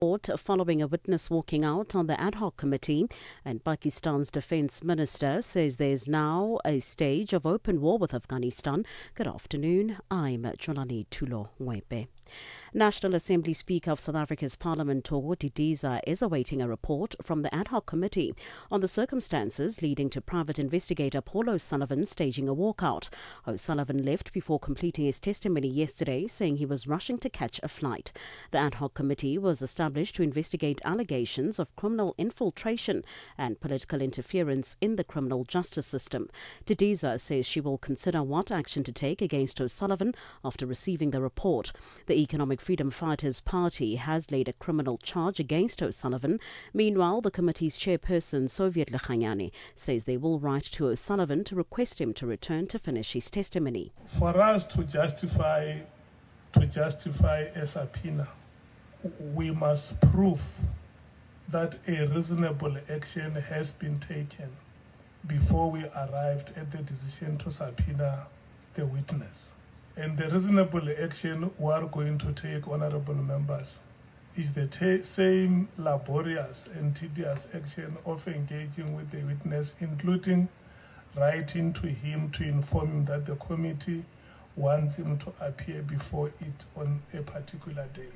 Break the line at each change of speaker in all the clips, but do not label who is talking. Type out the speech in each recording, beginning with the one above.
Following a witness walking out on the ad hoc committee, and Pakistan's defence minister says there is now a stage of open war with Afghanistan. Good afternoon, I'm Cholani Tulo Ngwepe. National Assembly Speaker of South Africa's Parliament, Togo Didiza, is awaiting a report from the ad hoc committee on the circumstances leading to private investigator Paul O'Sullivan staging a walkout. O'Sullivan left before completing his testimony yesterday, saying he was rushing to catch a flight. The ad hoc committee was established to investigate allegations of criminal infiltration and political interference in the criminal justice system. Didiza says she will consider what action to take against O'Sullivan after receiving the report. The Economic Freedom Fighters Party has laid a criminal charge against O'Sullivan. Meanwhile, the committee's chairperson, Soviet Lekhanyani, says they will write to O'Sullivan to request him to return to finish his testimony.
For us to justify a subpoena, we must prove that a reasonable action has been taken before we arrived at the decision to subpoena the witness. And the reasonable action we are going to take, honorable members, is the same laborious and tedious action of engaging with the witness, including writing to him to inform him that the committee wants him to appear before it on a particular day.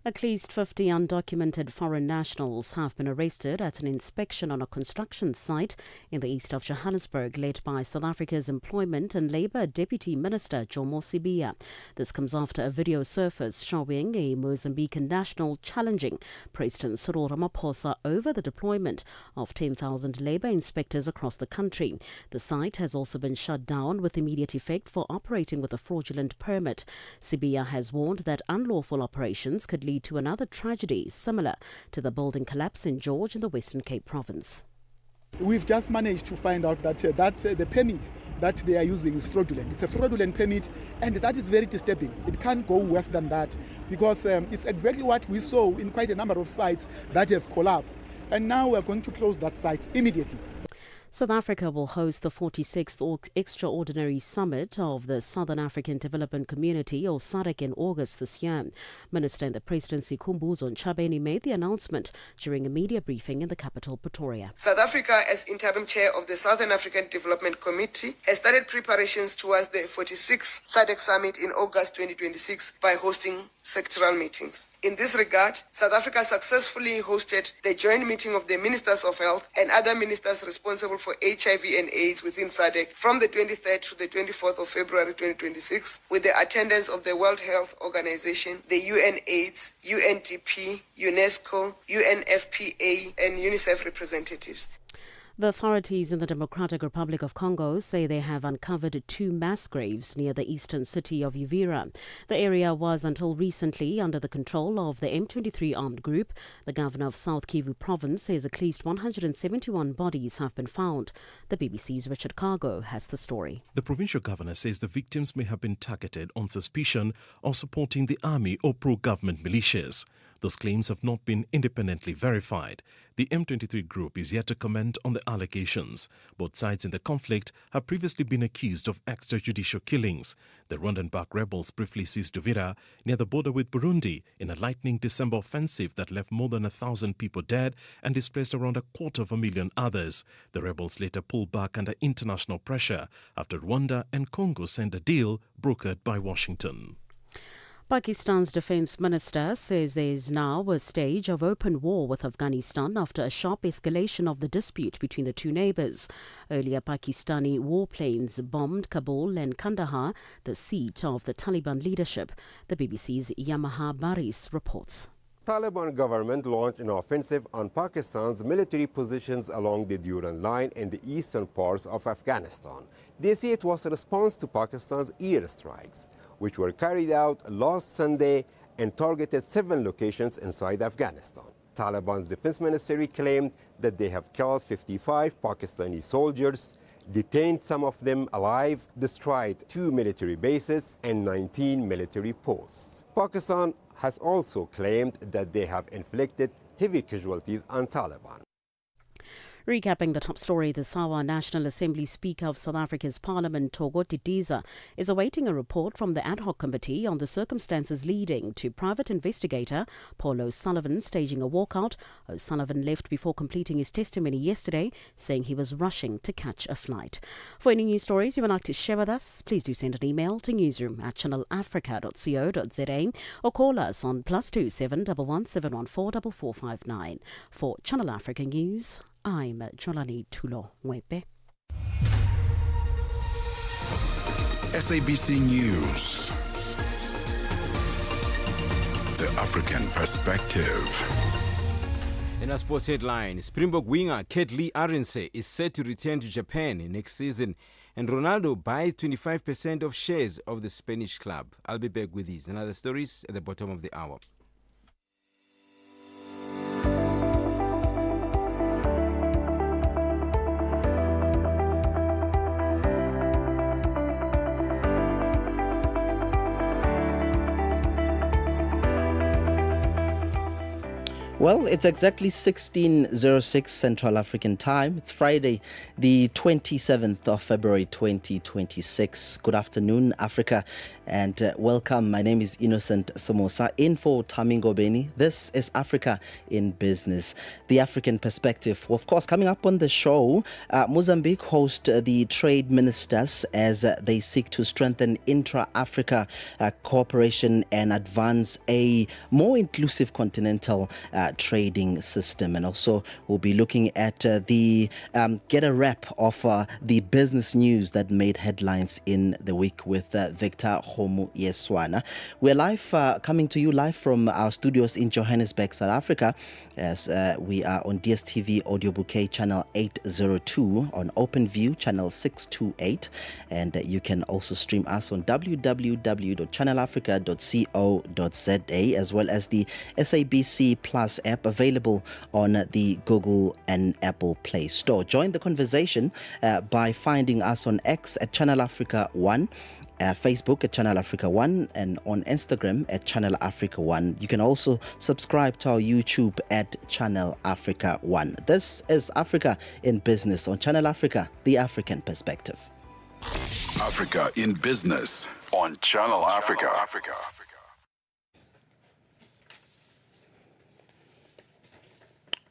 At least 50 undocumented foreign nationals have been arrested at an inspection on a construction site in the east of Johannesburg, led by South Africa's Employment and Labour Deputy Minister Jomo Sibiya. This comes after a video surfaced showing a Mozambican national challenging President Cyril Ramaphosa over the deployment of 10,000 labour inspectors across the country. The site has also been shut down with immediate effect for operating with a fraudulent permit. Sibiya has warned that unlawful operations could lead to another tragedy similar to the building collapse in George in the Western Cape province.
We've just managed to find out that the permit that they are using is fraudulent. It's a fraudulent permit, and that is very disturbing. It can't go worse than that, because it's exactly what we saw in quite a number of sites that have collapsed. And now we're going to close that site immediately.
South Africa will host the 46th Extraordinary Summit of the Southern African Development Community, or SADC, in August this year. Minister in the Presidency Khumbuzo Ntshavheni made the announcement during a media briefing in the capital, Pretoria.
South Africa, as interim chair of the Southern African Development Committee, has started preparations towards the 46th SADC Summit in August 2026 by hosting sectoral meetings. In this regard, South Africa successfully hosted the joint meeting of the Ministers of Health and other ministers responsible for HIV and AIDS within SADC from the 23rd to the 24th of February 2026, with the attendance of the World Health Organization, the UNAIDS, UNDP, UNESCO, UNFPA, and UNICEF representatives.
The authorities in the Democratic Republic of Congo say they have uncovered 2 mass graves near the eastern city of Uvira. The area was until recently under the control of the M23 armed group. The governor of South Kivu province says at least 171 bodies have been found. The BBC's Richard Cargo has the story.
The provincial governor says the victims may have been targeted on suspicion of supporting the army or pro-government militias. Those claims have not been independently verified. The M23 group is yet to comment on the allegations. Both sides in the conflict have previously been accused of extrajudicial killings. The Rwandan-backed rebels briefly seized Uvira near the border with Burundi in a lightning December offensive that left more than 1,000 people dead and displaced around 250,000 others. The rebels later pulled back under international pressure after Rwanda and Congo signed a deal brokered by Washington.
Pakistan's defence minister says there is now a stage of open war with Afghanistan after a sharp escalation of the dispute between the two neighbours. Earlier, Pakistani warplanes bombed Kabul and Kandahar, the seat of the Taliban leadership. The BBC's Yamaha Baris reports.
Taliban government launched an offensive on Pakistan's military positions along the Durand Line in the eastern parts of Afghanistan. They say it was a response to Pakistan's airstrikes, which were carried out last Sunday and targeted 7 locations inside Afghanistan. Taliban's defense ministry claimed that they have killed 55 Pakistani soldiers, detained some of them alive, destroyed 2 military bases and 19 military posts. Pakistan has also claimed that they have inflicted heavy casualties on Taliban.
Recapping the top story this hour, National Assembly Speaker of South Africa's Parliament, Togo Didiza, is awaiting a report from the ad hoc committee on the circumstances leading to private investigator Paul O'Sullivan staging a walkout. O'Sullivan left before completing his testimony yesterday, saying he was rushing to catch a flight. For any news stories you would like to share with us, please do send an email to newsroom@channelafrica.co.za or call us on +27 11714 4459. For Channel Africa News, I'm Jolani Tulo Mwepe.
SABC News. The African Perspective.
In a sports headline, Springbok winger Kate Lee Arendse is set to return to Japan next season, and Ronaldo buys 25% of shares of the Spanish club. I'll be back with these and other stories at the bottom of the hour.
Well, it's exactly 16:06 Central African Time. It's Friday, the 27th of February 2026. Good afternoon, Africa, and welcome. My name is Innocent Somosa, in for Thami Ngubeni. This is Africa in Business, the African Perspective. Of course, coming up on the show, Mozambique hosts the trade ministers as they seek to strengthen intra-Africa cooperation and advance a more inclusive continental trading system. And also we'll be looking at the get a wrap of the business news that made headlines in the week with Victor Homu Yeswana. We're live, coming to you live from our studios in Johannesburg, South Africa, as we are on DSTV Audio Bouquet channel 802, on OpenView channel 628, and you can also stream us on www.channelafrica.co.za, as well as the SABC Plus app available on the Google and Apple Play Store. Join the conversation by finding us on X at Channel Africa 1, Facebook at Channel Africa 1, and on Instagram at Channel Africa 1. You can also subscribe to our YouTube at Channel Africa 1. This is Africa in Business on Channel Africa, the African Perspective.
Africa in Business on Channel Africa.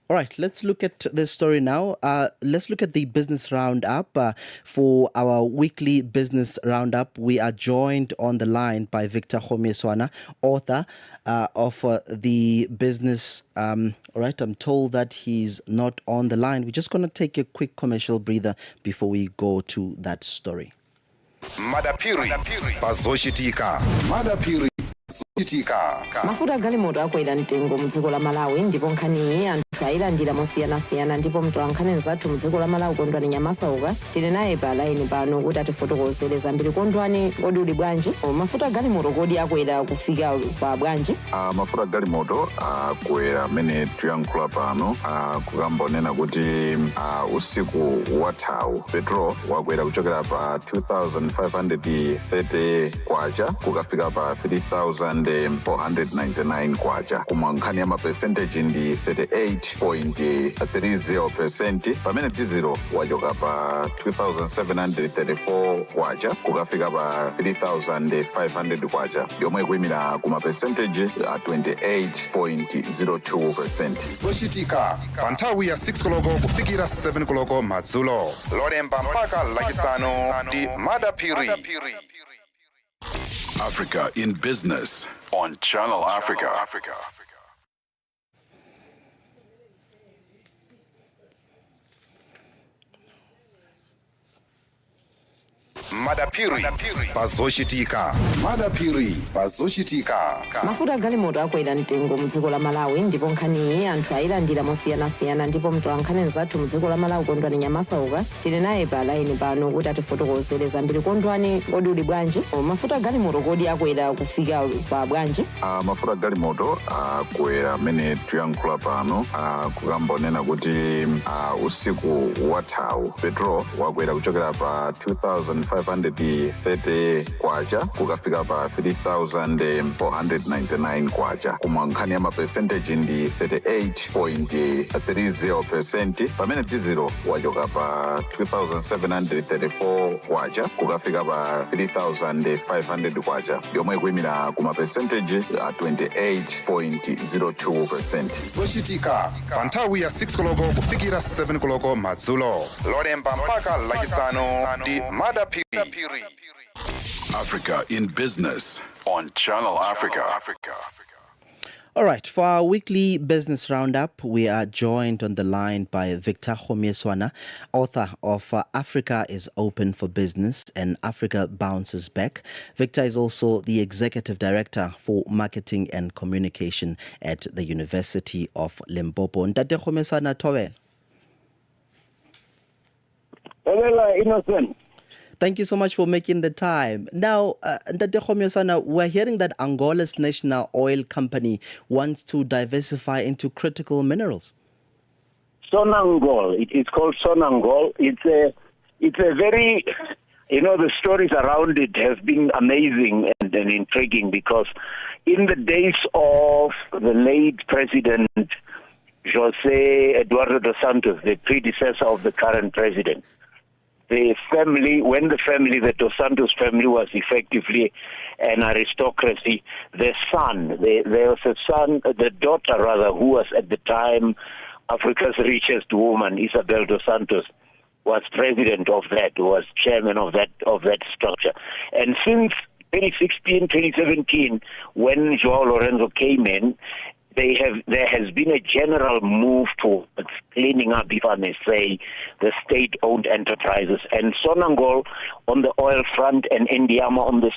All right, let's look at this story now. Let's look at the business roundup. For our weekly business roundup, we are joined on the line by Victor Homu Yeswana, author of the business. All right, I'm told that he's not on the line. We're just going to take a quick commercial breather before we go to that story.
Madapiri Pazoshitika. Madapiri
mafuta galimoto akwera mtengo mudziko la Malawi, ndipo nkhani anthu ayilandira mosiyanasiyana, ndipo mtolankhani nzathu mudziko la Malawi Kondwani Nyamasauka tili naye pa laini pano kuti atifotokozere zambiri. Kondwani, kodi uli bwanji? Mafuta galimoto kodi akwera kufika pa bwanji?
Mafuta galimoto akwera amene tuyankhula pano kukambonena kuti usiku wathawu petrol wakwera kuchokera pa 2,530 kwacha kukafika pa 3,499 kwacha. Kuma nkhani ya mapercentage ndi 38.30%, pamene diesel wachoka pa 2,734 kwacha kukafika pa 3,500 kwacha, yomwe ikuyimira kuma percentage 28.02%.
Zochitika pa nthawi ya 6 koloko kufikira 7 koloko madzulo, lolemba mpaka lachisanu ndi Madapiri.
Africa in Business on Channel Africa.
Madapiri Pazoshitika. Madapiri Pazoshitika.
Mafuta galimoto akwera mtengo mudziko la Malawi, ndipo nkhani anthu ayilandira mosiyanasiyana, ndipo mtolankhani nzathu mudziko la Malawi Kondwani Nyamasauka tili naye pa laini pano kuti atifotokozere zambiri. Kondwani, kodi uli bwanji? Mafuta galimoto kodi akwera kufika pa bwanji?
Mafuta galimoto akwera amene tuyankhula pano kukambonena kuti usiku wathawu petrol wakwera kuchokera pa 2,530 230 kwacha kukafika pa 3,499 kwacha. Kuma nkhani ya mapercentage ndi 38.30%. Pamene dizilo wachoka pa 2,734 kwacha kukafika pa 3,500 kwacha. Yomwe kuimira kuma percentage a 28.02%.
zochitika pa nthawi ya 6 koloko kufikira 7 koloko madzulo lolemba mpaka lachisanu ndi Madapiri.
Africa in Business on Channel Africa.
All right, for our weekly business roundup, we are joined on the line by Victor Homieswana, author of Africa is Open for Business and Africa Bounces Back. Victor is also the Executive Director for Marketing and Communication at the University of Limpopo. Ntate Homieswana Towe.
Innocent.
Thank you so much for making the time. Now, Ntate Homieswana, we're hearing that Angola's national oil company wants to diversify into critical minerals.
Sonangol. It's called Sonangol. It's a very, the stories around it have been amazing and intriguing because in the days of the late President José Eduardo dos Santos, the predecessor of the current president, the Dos Santos family was effectively an aristocracy, there was the daughter who was at the time Africa's richest woman, Isabel dos Santos, was president of that, was chairman of that structure. And since 2016, 2017, when João Lorenzo came in, there has been a general move towards cleaning up, if I may say, the state-owned enterprises. And Sonangol on the oil front and Indiama on the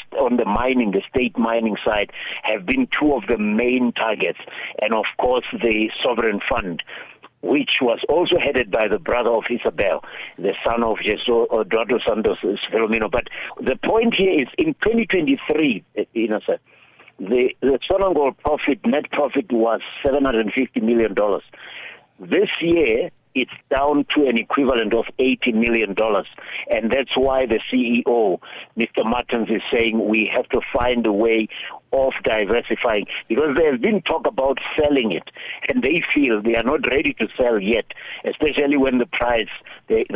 state mining side, have been two of the main targets. And of course, the sovereign fund, which was also headed by the brother of Isabel, the son of Eduardo Santos Filomeno. But the point here is, in 2023, the Sonangol net profit was $750 million. This year, it's down to an equivalent of $80 million. And that's why the CEO, Mr. Martins, is saying we have to find a way of diversifying, because there has been talk about selling it, and they feel they are not ready to sell yet, especially when the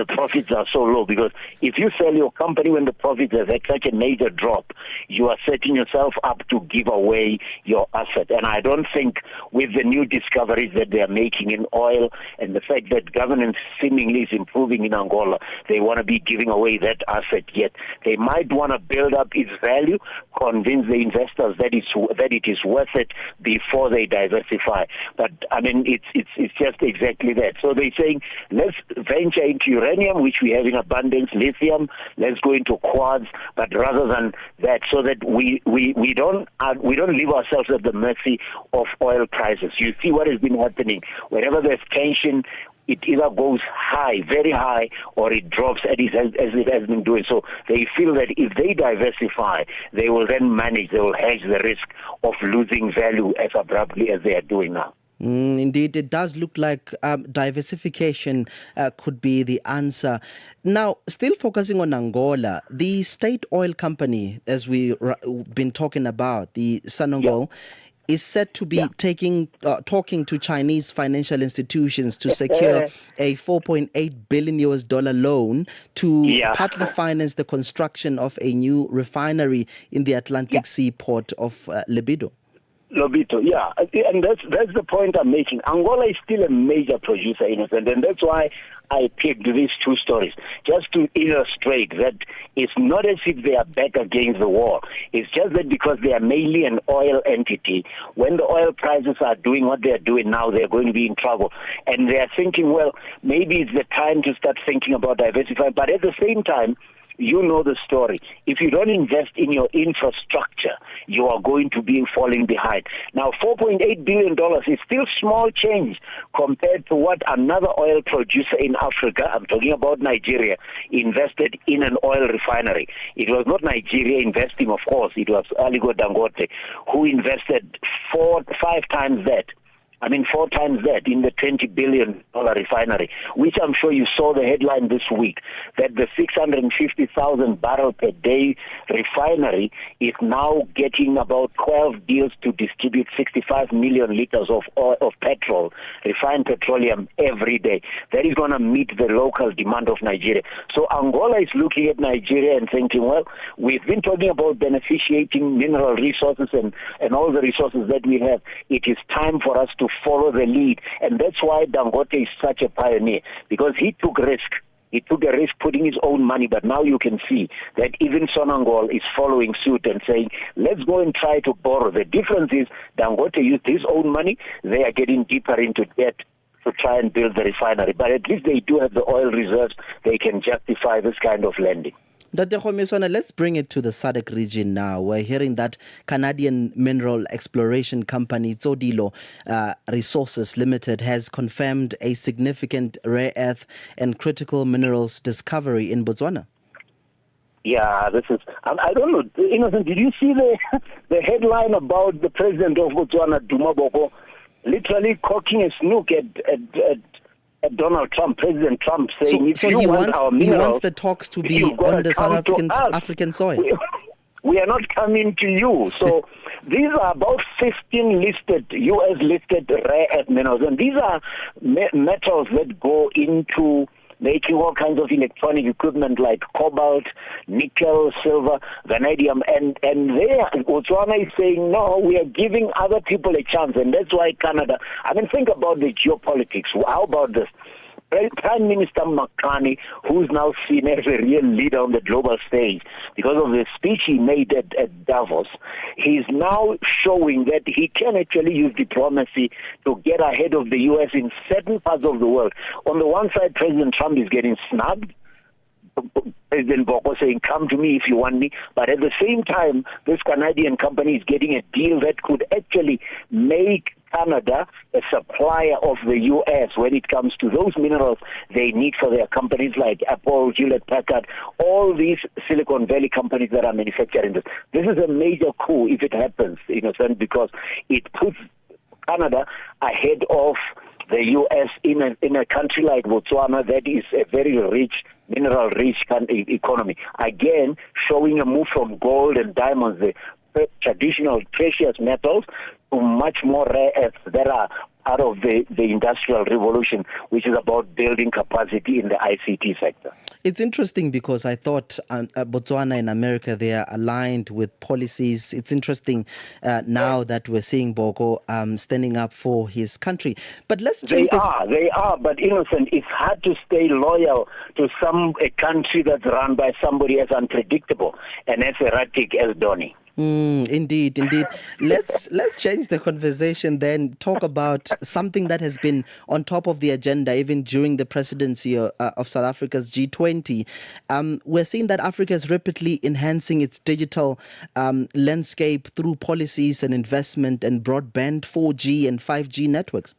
profits are so low. Because if you sell your company when the profits have had such a major drop, you are setting yourself up to give away your asset. And I don't think with the new discoveries that they are making in oil and the fact that governance seemingly is improving in Angola, they want to be giving away that asset yet. They might want to build up its value, convince the investors that it is worth it before they diversify. But I mean, it's just exactly that. So they're saying, let's venture into uranium, which we have in abundance, lithium. Let's go into quartz, but rather than that, so that we don't leave ourselves at the mercy of oil prices. You see what has been happening. Whenever there's tension, it either goes high, very high, or it drops as it has been doing. So they feel that if they diversify, they will then they will hedge the risk of losing value as abruptly as they are doing now.
Indeed, it does look like diversification could be the answer. Now, still focusing on Angola, the state oil company, as we've been talking about, the Sonangol, is said to be talking to Chinese financial institutions to secure a $4.8 billion loan to partly finance the construction of a new refinery in the Atlantic seaport of Lobito,
and that's the point I'm making. Angola is still a major producer, Innocent, and that's why I picked these two stories, just to illustrate that it's not as if they are back against the war. It's just that because they are mainly an oil entity, when the oil prices are doing what they're doing now, they're going to be in trouble. And they are thinking, well, maybe it's the time to start thinking about diversifying. But at the same time, you know the story. If you don't invest in your infrastructure, you are going to be falling behind. Now, $4.8 billion is still small change compared to what another oil producer in Africa, I'm talking about Nigeria, invested in an oil refinery. It was not Nigeria investing, of course. It was Aliko Dangote, who invested 4-5 times that. I mean, 4 times that in the $20 billion refinery, which I'm sure you saw the headline this week, that the 650,000 barrel per day refinery is now getting about 12 deals to distribute 65 million liters of oil, of petrol, refined petroleum every day. That is going to meet the local demand of Nigeria. So Angola is looking at Nigeria and thinking, well, we've been talking about beneficiating mineral resources and all the resources that we have. It is time for us to follow the lead. And that's why Dangote is such a pioneer, because he took risk. He took a risk putting his own money, but now you can see that even Sonangol is following suit and saying, let's go and try to borrow. The difference is Dangote used his own money. They are getting deeper into debt to try and build the refinery. But at least they do have the oil reserves. They can justify this kind of lending.
Dr. Khomiswana, let's bring it to the SADC region now. We're hearing that Canadian mineral exploration company Tsodilo Resources Limited has confirmed a significant rare earth and critical minerals discovery in Botswana.
Yeah, this is, I don't know, Innocent, did you see the headline about the president of Botswana, Duma Boko, literally cocking a snook at Donald Trump, President Trump, saying,
so he wants the talks to be on the South African soil.
We are not coming to you. So these are about 15 listed, U.S. listed rare earth minerals. And these are metals that go into making all kinds of electronic equipment like cobalt, nickel, silver, vanadium. And there, Botswana is saying, no, we are giving other people a chance. And that's why Canada, I mean, think about the geopolitics. How about this? Prime Minister Makani, who's now seen as a real leader on the global stage because of the speech he made at Davos, he's now showing that he can actually use diplomacy to get ahead of the U.S. in certain parts of the world. On the one side, President Trump is getting snubbed. President Boko saying, come to me if you want me. But at the same time, this Canadian company is getting a deal that could actually make Canada a supplier of the U.S. when it comes to those minerals they need for their companies like Apple, Hewlett-Packard, all these Silicon Valley companies that are manufacturing this. This is a major coup if it happens, in a sense, because it puts Canada ahead of the U.S. in a country like Botswana that is a very rich, mineral-rich economy. Again, showing a move from gold and diamonds, the traditional precious metals, to much more rare earths that are out of the Industrial Revolution, which is about building capacity in the ICT sector.
It's interesting because I thought Botswana and America, they are aligned with policies. It's interesting now that we're seeing Boko standing up for his country. But let's change
They are, but Innocent, it's hard to stay loyal to a country that's run by somebody as unpredictable and as erratic as Donny.
Indeed. Let's change the conversation then. Talk about something that has been on top of the agenda even during the presidency of South Africa's G20. We're seeing that Africa is rapidly enhancing its digital landscape through policies and investment and broadband 4G and 5G networks.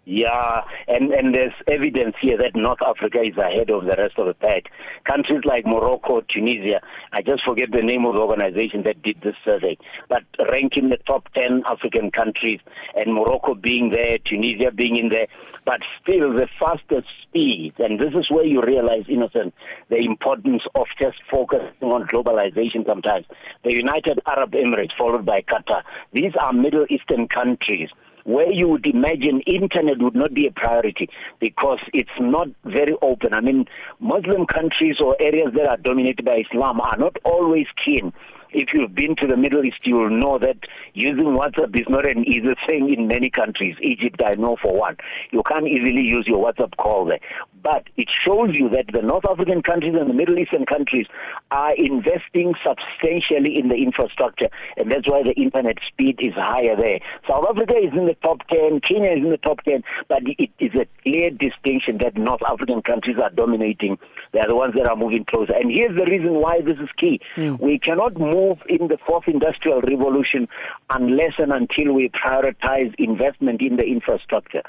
Yeah, and there's evidence here that North Africa is ahead of the rest of the pack. Countries like Morocco, Tunisia, I just forget the name of the organization that did this survey, but ranking the top 10 African countries, and Morocco being there, Tunisia being in there, but still the fastest speed, and this is where you realize, Innocent, the importance of just focusing on globalization sometimes. The United Arab Emirates, followed by Qatar, these are Middle Eastern countries where you would imagine internet would not be a priority because it's not very open. I mean, Muslim countries or areas that are dominated by Islam are not always keen. If you've been to the Middle East, you will know that using WhatsApp is not an easy thing in many countries. Egypt, I know for one. You can't easily use your WhatsApp call there. But it shows you that the North African countries and the Middle Eastern countries are investing substantially in the infrastructure, and that's why the internet speed is higher there. South Africa is in the top 10, Kenya is in the top 10, but it is a clear distinction that North African countries are dominating. They are the ones that are moving closer. And here's the reason why this is key. We cannot move in the fourth industrial revolution unless and until we prioritize investment in the infrastructure.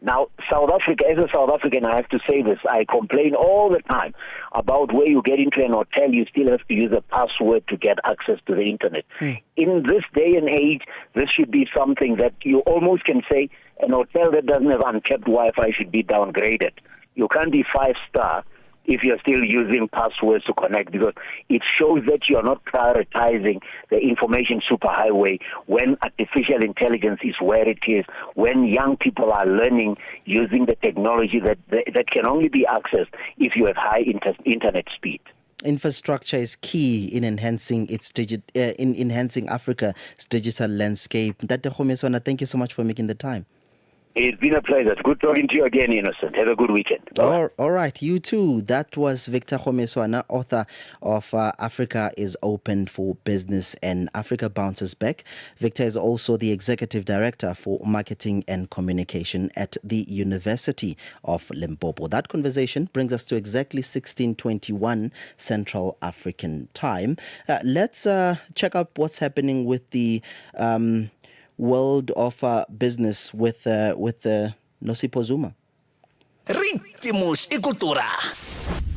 Now, South Africa, as a South African, I have to say this, I complain all the time about where you get into an hotel, you still have to use a password to get access to the internet. In this day and age, this should be something that you almost can say An hotel that doesn't have uncapped Wi-Fi should be downgraded. You can't be 5-star if you're still using passwords to connect, because it shows that you're not prioritizing the information superhighway when artificial intelligence is where it is, when young people are learning using the technology that can only be accessed if you have high internet speed.
Infrastructure is key in enhancing enhancing Africa's digital landscape. Dr. Khomeswana, thank you so much for making the time.
It's been a pleasure. It's good talking to you again, Innocent. Have a good weekend.
All right, you too. That was Victor Khomeswana, author of Africa is Open for Business and Africa Bounces Back. Victor is also the Executive Director for Marketing and Communication at the University of Limpopo. That conversation brings us to exactly 1621 Central African Time. Let's check out what's happening with the world of business with Nosipho Zuma.
Ritmos e Cultura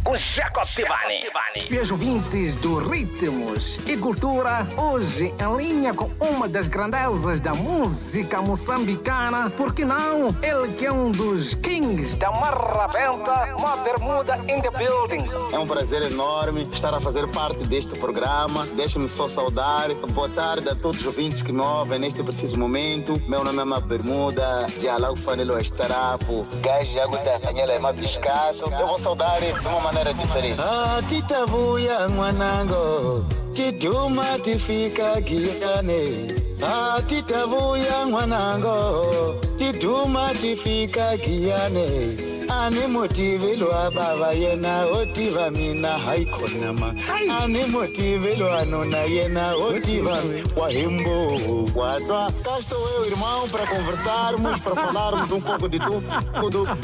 com Jacob Tivani. Fiéis ouvintes do Ritmos e Cultura, hoje em linha com uma das grandezas da música moçambicana, porque não? Ele que é um dos kings da marrabenta, uma bermuda in the building.
É um prazer enorme estar a fazer parte deste programa. Deixe-me só saudar. Boa tarde a todos os ouvintes que me ouvem neste preciso momento. Meu nome é Bermuda, de Alau Fanelo Estarapo, Gajo Aguda Canhela é Mabiscato. Eu vou saudar de uma maneira diferente. Ah, tita buia, mwanango, tituma tifika guiane. Ah, tita buia, mwanango, tituma tifika guiane. Ani motive lo ababa yena otiva mina haikonama. Ani motive lo anona yena otiva wahimbo wadwa. Cá estou eu, irmão, para conversarmos, para falarmos um pouco de tudo.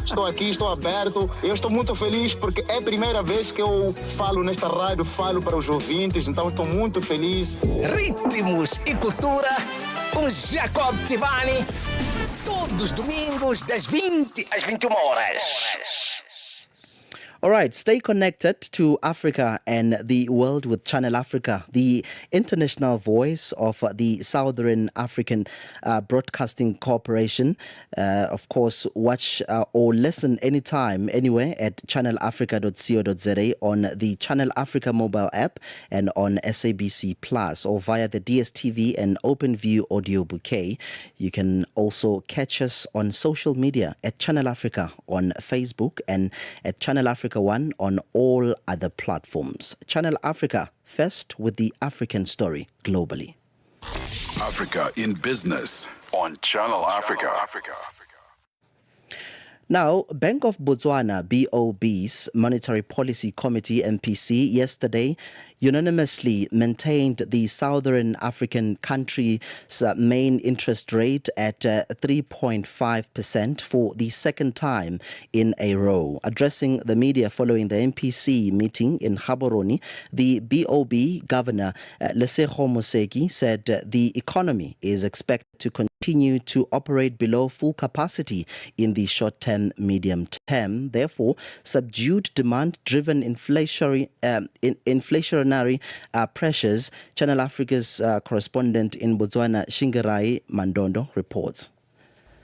Estou aqui, estou aberto. Eu estou muito feliz porque é a primeira vez que eu falo nesta rádio, falo para os ouvintes, então estou muito feliz.
Ritmos e Cultura com Jacob Tivani. Todos os domingos, das 20 às 21 horas.
All right, stay connected to Africa and the world with Channel Africa, the international voice of the Southern African Broadcasting Corporation. Of course, watch or listen anytime, anywhere at channelafrica.co.za on the Channel Africa mobile app and on SABC Plus or via the DSTV and OpenView audio bouquet. You can also catch us on social media at Channel Africa on Facebook and at Channel Africa One on all other platforms. Channel Africa, first with the African story globally.
Africa in Business on Channel Africa.
Now, Bank of Botswana, BOB's Monetary Policy Committee, MPC, yesterday unanimously maintained the Southern African country's main interest rate at 3.5% for the second time in a row. Addressing the media following the MPC meeting in Gaborone, the BOB Governor Lesego Moseki said the economy is expected to continue to operate below full capacity in the short-term, medium term. Therefore, subdued demand-driven inflationary pressures. Channel Africa's correspondent in Botswana, Shingerai Mandondo, reports.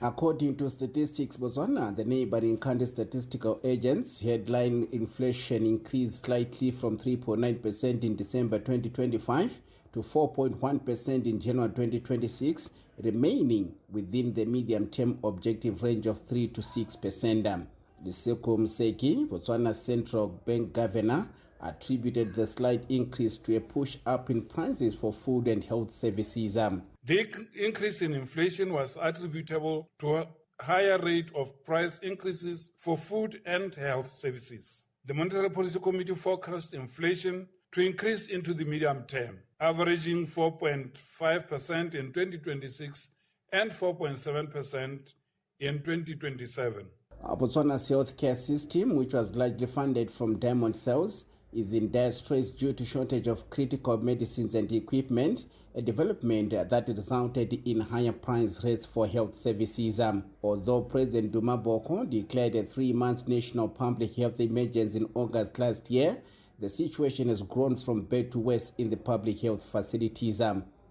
According to Statistics Botswana, the neighboring country statistical agents, headline inflation increased slightly from 3.9% in December 2025 to 4.1% in January 2026, remaining within the medium-term objective range of 3 to 6%. Lesego Moseki, Botswana's central bank governor, attributed the slight increase to a push up in prices for food and health services.
The increase in inflation was attributable to a higher rate of price increases for food and health services. The Monetary Policy Committee forecast inflation to increase into the medium term, averaging 4.5% in 2026 and 4.7% in 2027.
Botswana's healthcare system, which was largely funded from diamond sales, is in dire straits due to shortage of critical medicines and equipment, a development that resulted in higher price rates for health services. Although President Duma Boko declared a 3-month national public health emergency in August last year, the situation has grown from bad to worse in the public health facilities.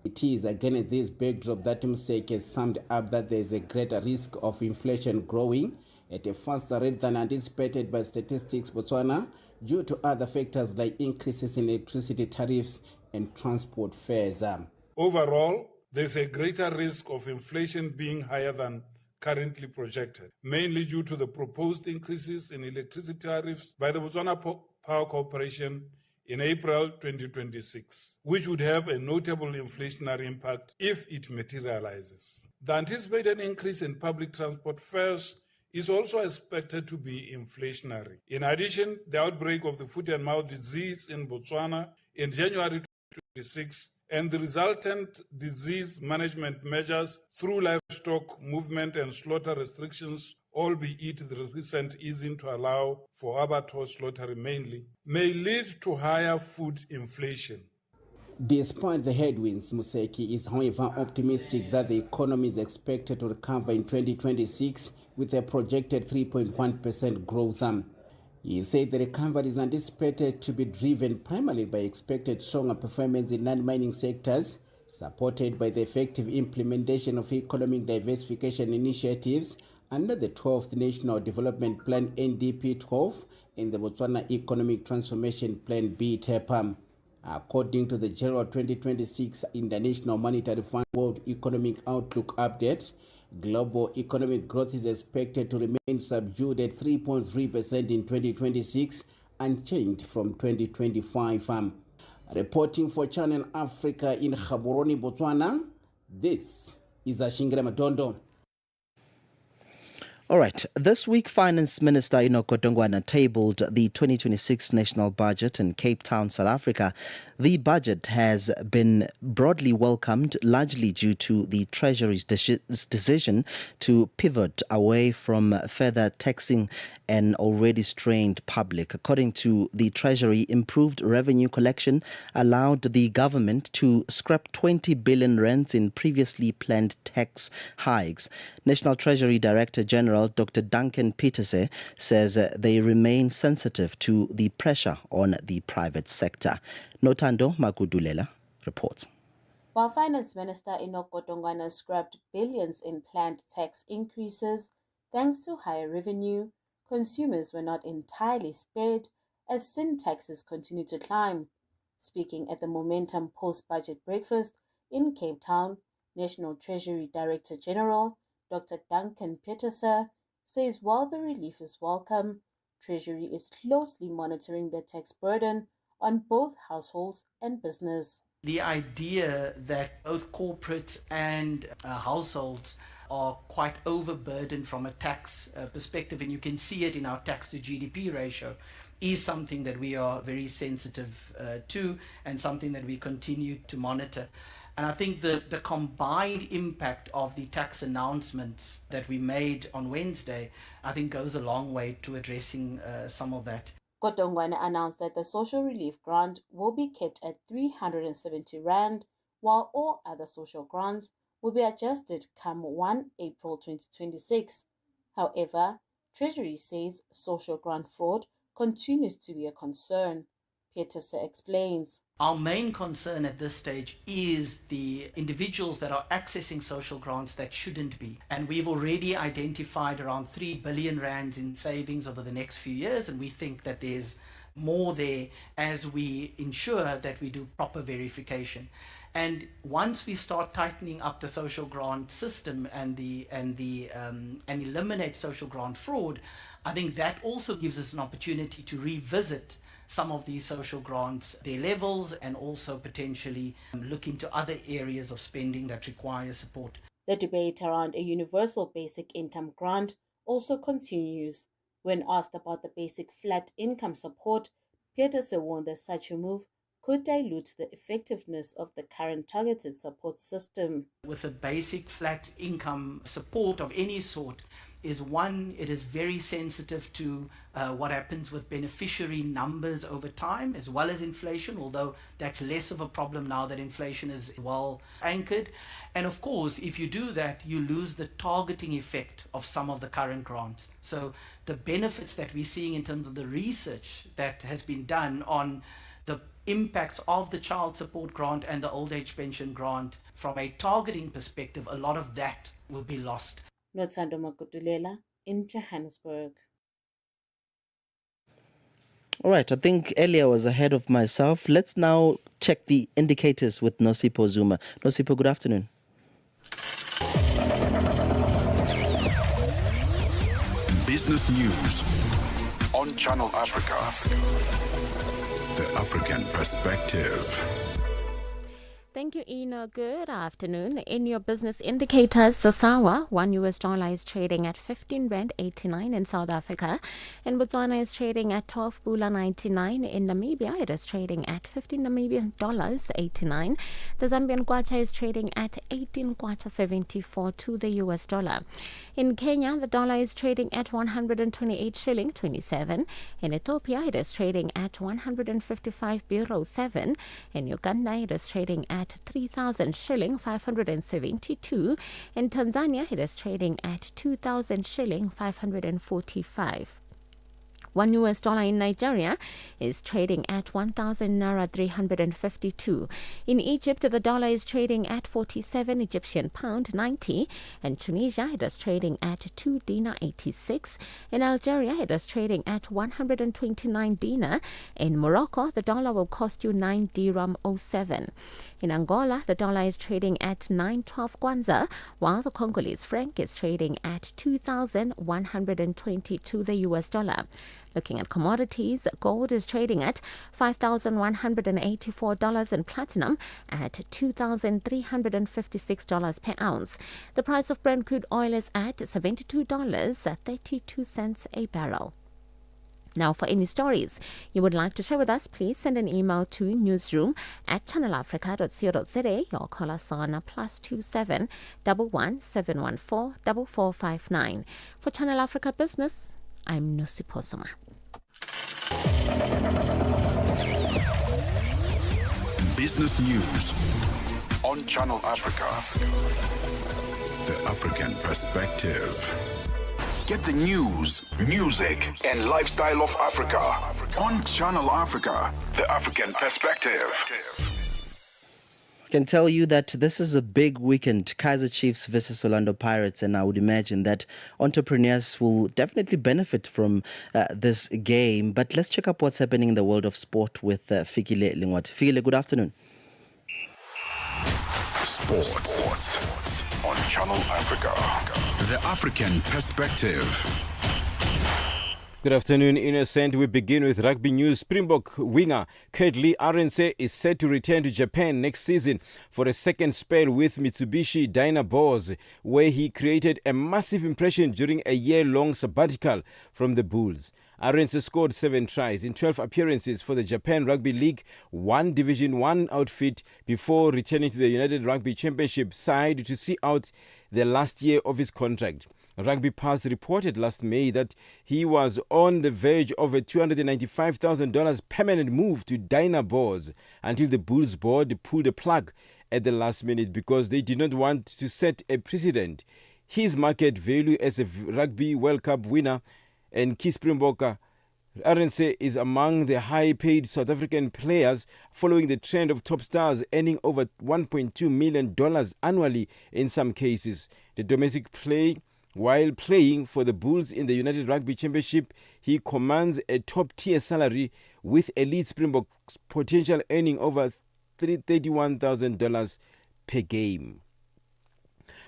It is against this backdrop that Mseki has summed up that there is a greater risk of inflation growing at a faster rate than anticipated by Statistics Botswana due to other factors like increases in electricity tariffs and transport fares.
Overall, there's a greater risk of inflation being higher than currently projected, mainly due to the proposed increases in electricity tariffs by the Botswana Power Corporation in April 2026, which would have a notable inflationary impact if it materializes. The anticipated increase in public transport fares is also expected to be inflationary. In addition, the outbreak of the foot and mouth disease in Botswana in January 2026 and the resultant disease management measures through livestock movement and slaughter restrictions, albeit the recent easing to allow for abattoir slaughtering mainly, may lead to higher food inflation.
Despite the headwinds, Museki is however optimistic that the economy is expected to recover in 2026 with a projected 3.1% growth. He said the recovery is anticipated to be driven primarily by expected stronger performance in non-mining sectors, supported by the effective implementation of economic diversification initiatives under the 12th National Development Plan NDP 12 and the Botswana Economic Transformation Plan BTEP. According to the General 2026 International Monetary Fund World Economic Outlook Update, global economic growth is expected to remain subdued at 3.3% in 2026, unchanged from 2025. Reporting for Channel Africa in Gaborone, Botswana, this is Ashingire Madondo.
All right. This week, Finance Minister Enoch Godongwana tabled the 2026 national budget in Cape Town, South Africa. The budget has been broadly welcomed, largely due to the Treasury's decision to pivot away from further taxing an already strained public. According to the Treasury, improved revenue collection allowed the government to scrap 20 billion rands in previously planned tax hikes. National Treasury Director General Dr. Duncan Peterse says they remain sensitive to the pressure on the private sector. Notando Magudulela reports.
While Finance Minister Enoch Godongwana scrapped billions in planned tax increases, thanks to higher revenue, consumers were not entirely spared as sin taxes continue to climb. Speaking at the Momentum post-budget breakfast in Cape Town, National Treasury Director General Dr. Duncan Peterse says while the relief is welcome, Treasury is closely monitoring the tax burden on both households and business.
The idea that both corporate and households are quite overburdened from a tax perspective, and you can see it in our tax to GDP ratio, is something that we are very sensitive to and something that we continue to monitor. And I think the combined impact of the tax announcements that we made on Wednesday, I think goes a long way to addressing some of that.
Godongwana announced that the social relief grant will be kept at 370 Rand, while all other social grants will be adjusted come 1 April 2026. However, Treasury says social grant fraud continues to be a concern. Peterse explains.
Our main concern at this stage is the individuals that are accessing social grants that shouldn't be. And we've already identified around 3 billion rands in savings over the next few years, and we think that there's more there as we ensure that we do proper verification. And once we start tightening up the social grant system and eliminate social grant fraud, I think that also gives us an opportunity to revisit some of these social grants, their levels, and also potentially look into other areas of spending that require support.
The debate around a universal basic income grant also continues. When asked about the basic flat income support, Peterse warned that such a move could dilute the effectiveness of the current targeted support system.
With a basic flat income support of any sort, is one, it is very sensitive to what happens with beneficiary numbers over time, as well as inflation, although that's less of a problem now that inflation is well anchored. And of course, if you do that, you lose the targeting effect of some of the current grants. So the benefits that we're seeing in terms of the research that has been done on the impacts of the child support grant and the old age pension grant from a targeting perspective, a lot of that will be lost.
Notsando Makutulela in Johannesburg.
All right, I think earlier was ahead of myself. Let's now check the indicators with Nosipo Zuma. Nosipo, good afternoon.
Business News on Channel Africa. The African Perspective.
Thank you, Ina. Good afternoon. In your business indicators, the SAWA, $1 is trading at 15 Rand 89 in South Africa. In Botswana is trading at 12 Pula 99. In Namibia, it is trading at 15 Namibian dollars 89. The Zambian kwacha is trading at 18 kwacha 74 to the US dollar. In Kenya, the dollar is trading at 128 shilling 27. In Ethiopia, it is trading at 155 biro 7. In Uganda, it is trading at 3,000 shilling 572. In Tanzania, it is trading at 2,000 shilling 545. $1 in Nigeria is trading at 1,000 naira 352. In Egypt, the dollar is trading at 47 Egyptian pound 90. In Tunisia, it is trading at 2 dinar 86. In Algeria, it is trading at 129 dinar. In Morocco, the dollar will cost you 9 dirham 07. In Angola, the dollar is trading at 912 kwanza, while the Congolese franc is trading at 2,120 to the US dollar. Looking at commodities, gold is trading at $5,184 and platinum at $2,356 per ounce. The price of Brent crude oil is at $72.32 a barrel. Now, for any stories you would like to share with us, please send an email to newsroom@channelafrica.co.za or call us on +27 11 714 4459. For Channel Africa Business, I'm Nosipo Zuma.
Business News on Channel Africa. The African Perspective. Get the news, music, and lifestyle of Africa on Channel Africa. The African Perspective.
I can tell you that this is a big weekend, Kaizer Chiefs versus Orlando Pirates, and I would imagine that entrepreneurs will definitely benefit from this game. But let's check up what's happening in the world of sport with Fikile Lingwat. Fikile, good afternoon.
Sports on Channel Africa. The African Perspective.
Good afternoon, Innocent. We begin with rugby news. Springbok winger Lee Arendse is set to return to Japan next season for a second spell with Mitsubishi Dynaboars, where he created a massive impression during a year-long sabbatical from the Bulls. Arendse scored 7 tries in 12 appearances for the Japan Rugby League 1 Division 1 outfit before returning to the United Rugby Championship side to see out the last year of his contract. Rugby Pass reported last May that he was on the verge of a $295,000 permanent move to Dynaboars until the Bulls board pulled the plug at the last minute because they did not want to set a precedent. His market value as a Rugby World Cup winner and key Springboker Arendse is among the high-paid South African players, following the trend of top stars earning over $1.2 million annually in some cases. The domestic play. While playing for the Bulls in the United Rugby Championship, he commands a top-tier salary with elite Springboks potential earning over $31,000 per game.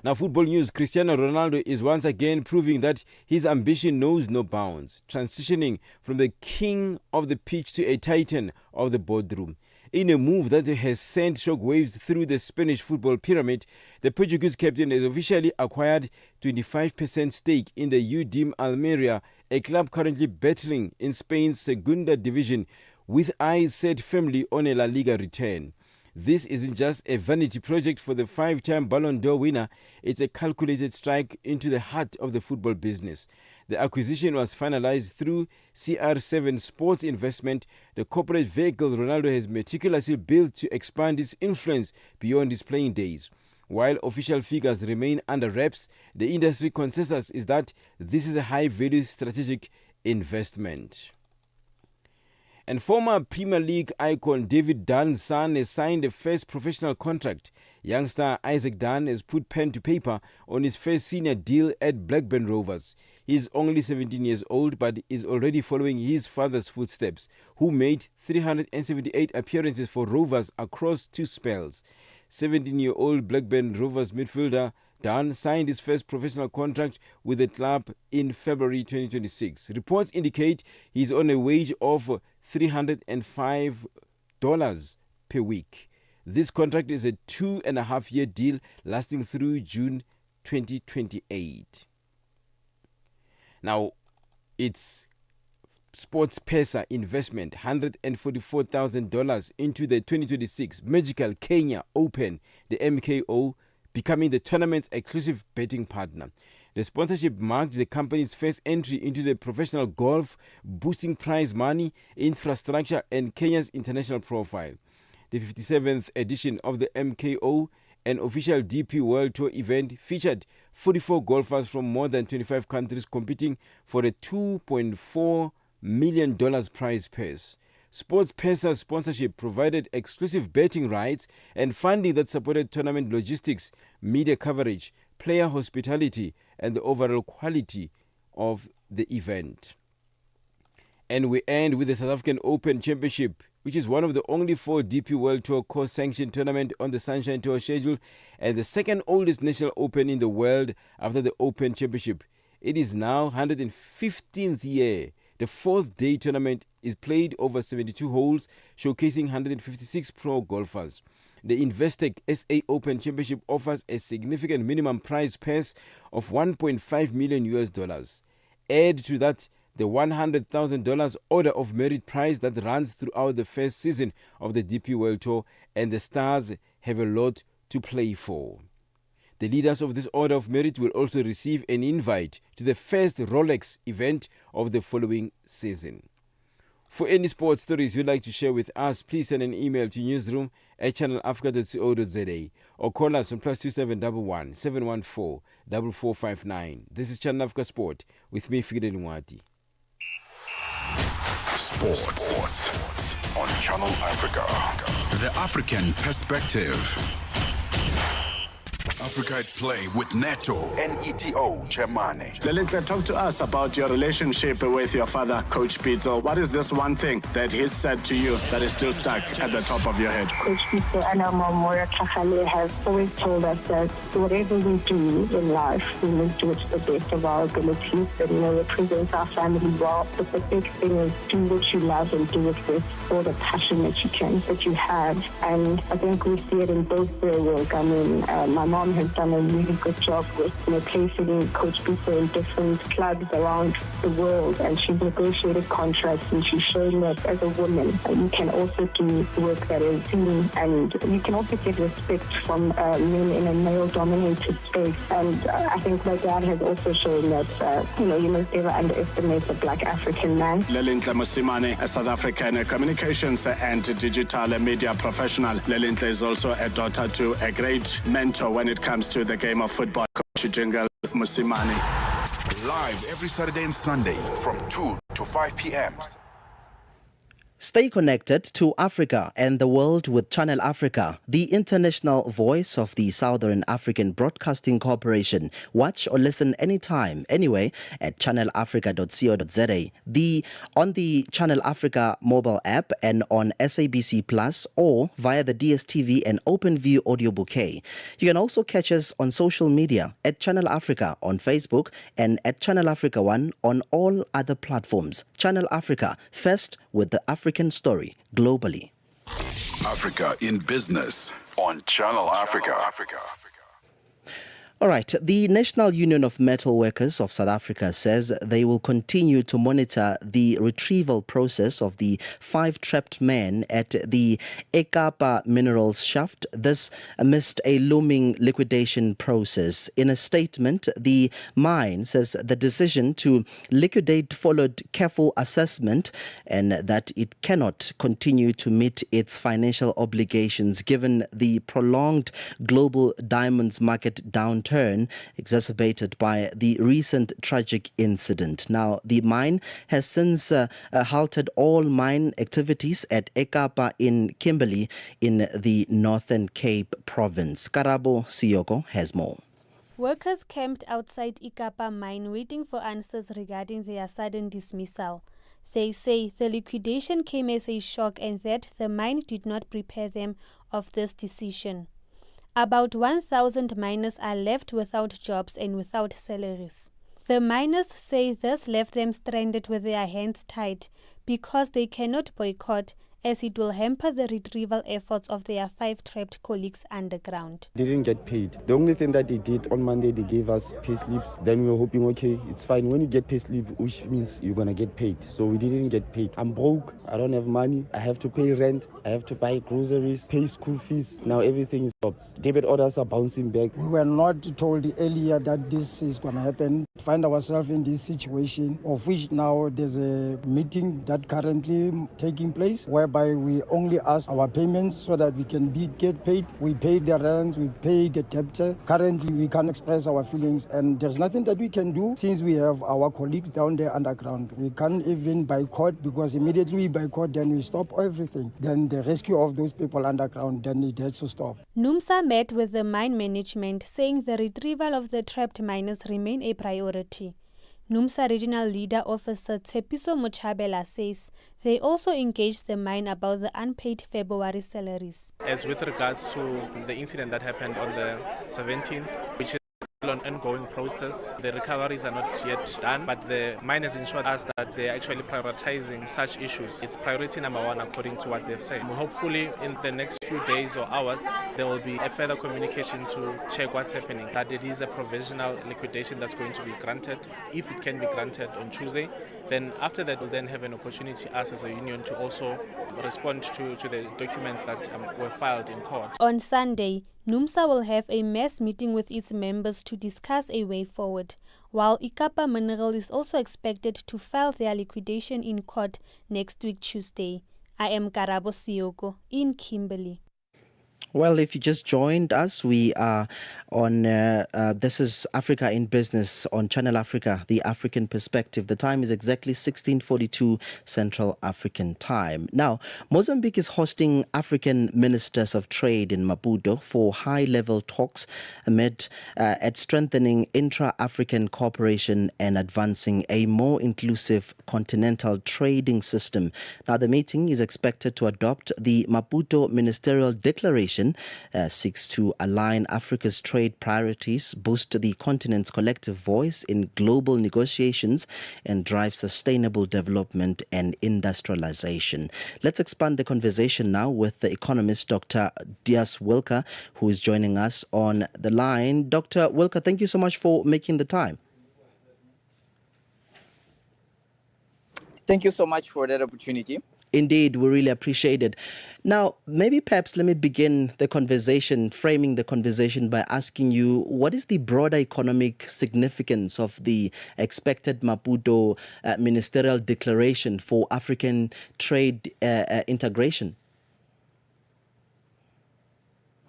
Now, football news. Cristiano Ronaldo is once again proving that his ambition knows no bounds, transitioning from the king of the pitch to a titan of the boardroom. In a move that has sent shockwaves through the Spanish football pyramid, the Portuguese captain has officially acquired 25% stake in the UDIM Almeria, a club currently battling in Spain's Segunda Division, with eyes set firmly on a La Liga return. This isn't just a vanity project for the 5-time Ballon d'Or winner, it's a calculated strike into the heart of the football business. The acquisition was finalized through CR7 Sports Investment, the corporate vehicle Ronaldo has meticulously built to expand his influence beyond his playing days. While official figures remain under wraps, the industry consensus is that this is a high-value strategic investment. And former Premier League icon David Dunn's son has signed a first professional contract. Youngster Isaac Dunn has put pen to paper on his first senior deal at Blackburn Rovers. He is only 17 years old but is already following his father's footsteps, who made 378 appearances for Rovers across 2 spells. 17-year-old Blackburn Rovers midfielder Dunn signed his first professional contract with the club in February 2026. Reports indicate he's on a wage of $305 per week. This contract is a 2.5-year deal lasting through June 2028. Now, it's Sports Pesa investment $144,000 into the 2026 Magical Kenya Open, the MKO, becoming the tournament's exclusive betting partner. The sponsorship marked the company's first entry into the professional golf, boosting prize money, infrastructure, and Kenya's international profile. The 57th edition of the MKO, an official DP World Tour event, featured 44 golfers from more than 25 countries competing for a $2.4 million prize purse. Sports Pesa's sponsorship provided exclusive betting rights and funding that supported tournament logistics, media coverage, player hospitality, and the overall quality of the event. And we end with the South African Open Championship, which is one of the only 4 DP World Tour co-sanctioned tournament on the Sunshine Tour schedule and the second oldest national open in the world after the Open Championship. It is now 115th year. The 4th day tournament is played over 72 holes, showcasing 156 pro golfers. The Investec SA Open Championship offers a significant minimum prize purse of $1.5 million. Add to that the $100,000 Order of Merit prize that runs throughout the first season of the DP World Tour, and the stars have a lot to play for. The leaders of this Order of Merit will also receive an invite to the first Rolex event of the following season. For any sports stories you'd like to share with us, please send an email to newsroom@channelafrica.co.za or call us on +2711 714 4459. This is Channel Africa Sport with me, Figure Nwati.
Sports on Channel Africa. The African perspective. Africa at Play with Neto and ETO Chemane.
Lelinhle, talk to us about your relationship with your father, Coach Pitso. What is this one thing that he said to you that is still stuck at the top of your head?
Coach Pitso and our mom, Moira Tlhagale, have always told us that whatever we do in life, we must do it to the best of our abilities and, represent our family well. But the big thing is do what you love and do it with all the passion that you have. And I think we see it in both their work. I mean, my mom has done a really good job with placing Coach Pitso in different clubs around the world, and she's negotiated contracts, and she's showing that as a woman you can also do work that is seen, and you can also get respect from men in a male-dominated space. And I think my dad has also shown that you must never underestimate the Black African man.
Lelinhle Mosimane, a South African communications and digital media professional. Lelinhle is also a daughter to a great mentor when it comes to the game of football, Coach Jingle Mosimane.
Live every Saturday and Sunday from 2 to 5 p.m.
Stay connected to Africa and the world with Channel Africa, the international voice of the Southern African Broadcasting Corporation. Watch or listen anytime, anyway, at channelafrica.co.za, on the Channel Africa mobile app and on SABC Plus, or via the DSTV and OpenView audio bouquet. You can also catch us on social media at Channel Africa on Facebook and at Channel Africa 1 on all other platforms. Channel Africa, first with the African story globally.
Africa in Business on Channel Africa.
All right. The National Union of Metal Workers of South Africa says they will continue to monitor the retrieval process of the 5 trapped men at the Ekapa Minerals shaft, this amidst a looming liquidation process. In a statement, the mine says the decision to liquidate followed careful assessment and that it cannot continue to meet its financial obligations given the prolonged global diamonds market downturn turn, exacerbated by the recent tragic incident. Now, the mine has since halted all mine activities at Ekapa in Kimberley in the Northern Cape province. Karabo Siyoko has more.
Workers camped outside Ikapa mine waiting for answers regarding their sudden dismissal. They say the liquidation came as a shock and that the mine did not prepare them of this decision. About 1,000 miners are left without jobs and without salaries. The miners say this left them stranded with their hands tied because they cannot boycott, as it will hamper the retrieval efforts of their 5 trapped colleagues underground.
They didn't get paid. The only thing that they did on Monday, they gave us pay slips. Then we were hoping, okay, it's fine. When you get pay slip, which means you're going to get paid. So we didn't get paid. I'm broke. I don't have money. I have to pay rent. I have to buy groceries, pay school fees. Now everything is stopped. Debit orders are bouncing back.
We were not told earlier that this is going to happen. Find ourselves in this situation, of which now there's a meeting that currently taking place, whereby we only ask our payments so that we can get paid. We pay the rents, we pay the debtor. Currently, we can't express our feelings, and there's nothing that we can do since we have our colleagues down there underground. We can't even boycott, because immediately we boycott, then we stop everything. Then the rescue of those people underground, then it has to stop.
NUMSA met with the mine management, saying the retrieval of the trapped miners remain a priority. NUMSA Regional Leader Officer Tshepiso Mochabela says they also engaged the mine about the unpaid February salaries.
As with regards to the incident that happened on the 17th, which is still an ongoing process, the recoveries are not yet done, but the mine has ensured us that they are actually prioritizing such issues. It's priority number 1 according to what they've said. Hopefully in the next few days or hours, there will be a further communication to check what's happening, that it is a provisional liquidation that's going to be granted. If it can be granted on Tuesday, then after that we'll then have an opportunity, us as a union, to also respond to the documents that were filed in court.
On Sunday, NUMSA will have a mass meeting with its members to discuss a way forward, while Ikapa Mineral is also expected to file their liquidation in court next week Tuesday. I am Karabo Siyoko in Kimberley.
Well, if you just joined us, we are on, this is Africa in Business on Channel Africa, the African perspective. The time is exactly 16:42 Central African time. Now, Mozambique is hosting African ministers of trade in Maputo for high-level talks amid at strengthening intra-African cooperation and advancing a more inclusive continental trading system. Now, the meeting is expected to adopt the Maputo Ministerial Declaration, seeks to align Africa's trade priorities, boost the continent's collective voice in global negotiations, and drive sustainable development and industrialization. Let's expand the conversation now with the economist, Dr. Dias Wilker, who is joining us on the line. Dr. Wilker, thank you so much for making the time.
Thank you so much for that opportunity.
Indeed, we really appreciate it. Now, maybe perhaps let me begin the conversation, framing the conversation by asking you, what is the broader economic significance of the expected Maputo Ministerial Declaration for African trade integration?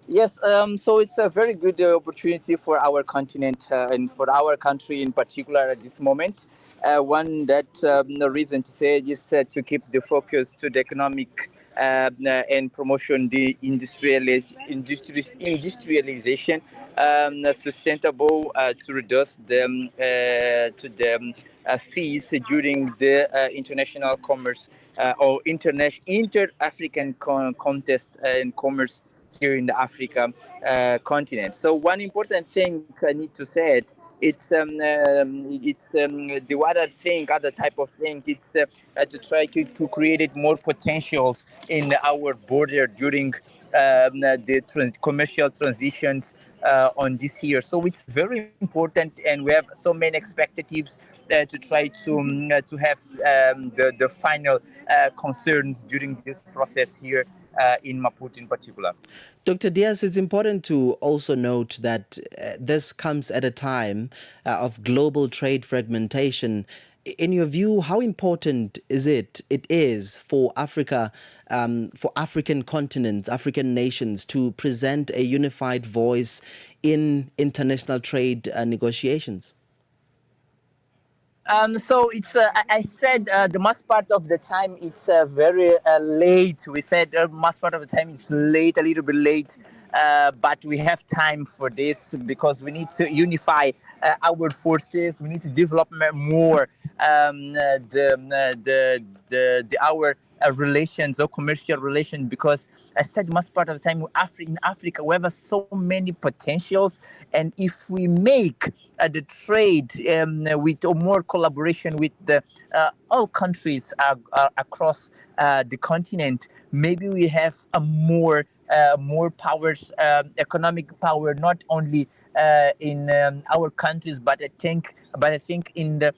Yes, so it's a very good opportunity for our continent and for our country in particular at this moment. One that no reason to say is to keep the focus to the economic and promotion the industrialization, sustainable to reduce the fees during the international commerce or inter-African contest and commerce here in the Africa continent. So one important thing I need to say it. It's the other type of thing. It's to try to create more potentials in our border during the commercial transitions on this year. So it's very important, and we have so many expectations to try to have the final concerns during this process here in Maputo in particular.
Dr. Dias, it's important to also note that this comes at a time of global trade fragmentation. In your view, how important it is for Africa, for African continents, African nations to present a unified voice in international trade negotiations?
So it's I said the most part of the time it's very late. We said most part of the time it's late, a little bit late, but we have time for this because we need to unify our forces. We need to develop more the our relations or commercial relations because I said most part of the time in Africa we have so many potentials, and if we make the trade with more collaboration with the all countries across the continent, maybe we have a more powers, economic power, not only in our countries, but I think in the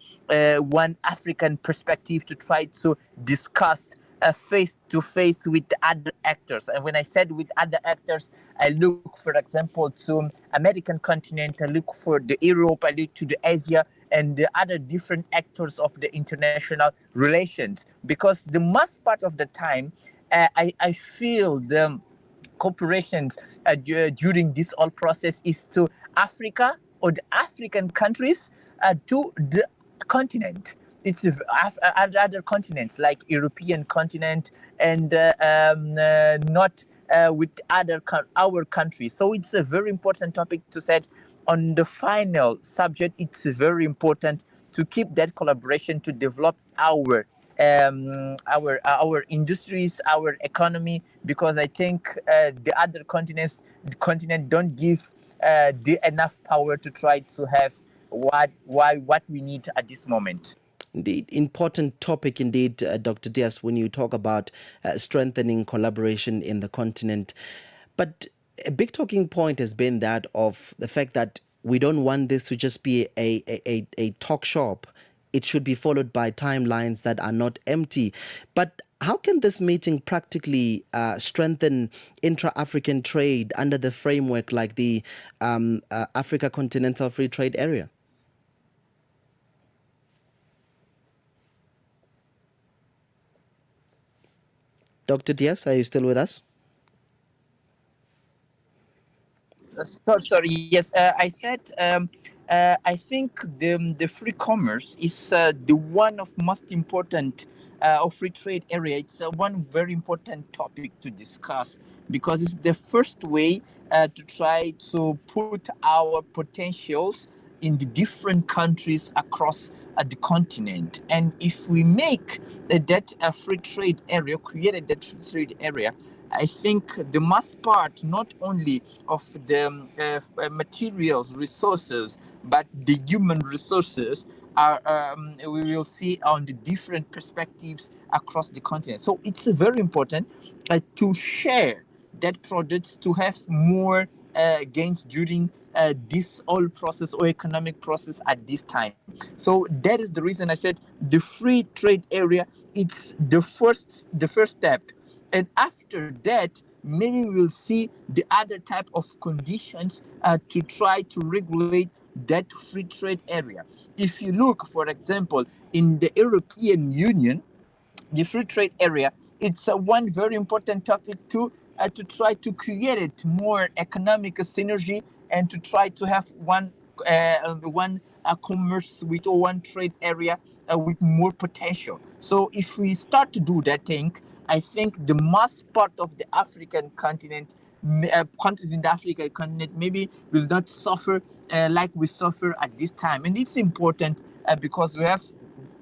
one African perspective to try to discuss face to face with the other actors. And when I said with other actors, I look, for example, to American continent, I look for the Europe, I look to the Asia and the other different actors of the international relations. Because the most part of the time, I feel the cooperations during this whole process is to Africa or the African countries to the continent. It's other continents like European continent and not with our countries. So it's a very important topic to set on the final subject. It's very important to keep that collaboration to develop our industries, our economy, because I think the other continent don't give the enough power to try to have what we need at this moment.
Indeed, important topic indeed, Dr. Diaz, when you talk about strengthening collaboration in the continent. But a big talking point has been that of the fact that we don't want this to just be a talk shop. It should be followed by timelines that are not empty. But how can this meeting practically strengthen intra-African trade under the framework like the Africa Continental Free Trade Area? Dr. Diaz, are you still with us?
Sorry, yes, I said I think the free commerce is the one of most important of free trade area. It's one very important topic to discuss because it's the first way to try to put our potentials in the different countries across the continent. And if we make that free trade area, created that free trade area, I think the most part not only of the materials, resources, but the human resources are we will see on the different perspectives across the continent. So it's very important to share that products to have more gains during this whole process or economic process at this time. So that is the reason I said the free trade area, it's the first step. And after that, maybe we'll see the other type of conditions to try to regulate that free trade area. If you look, for example, in the European Union, the free trade area, it's one very important topic to try to create it more economic synergy and to try to have one commerce with one trade area with more potential. So if we start to do that thing, I think the most part of the African continent, countries in the African continent, maybe will not suffer like we suffer at this time. And it's important because we have,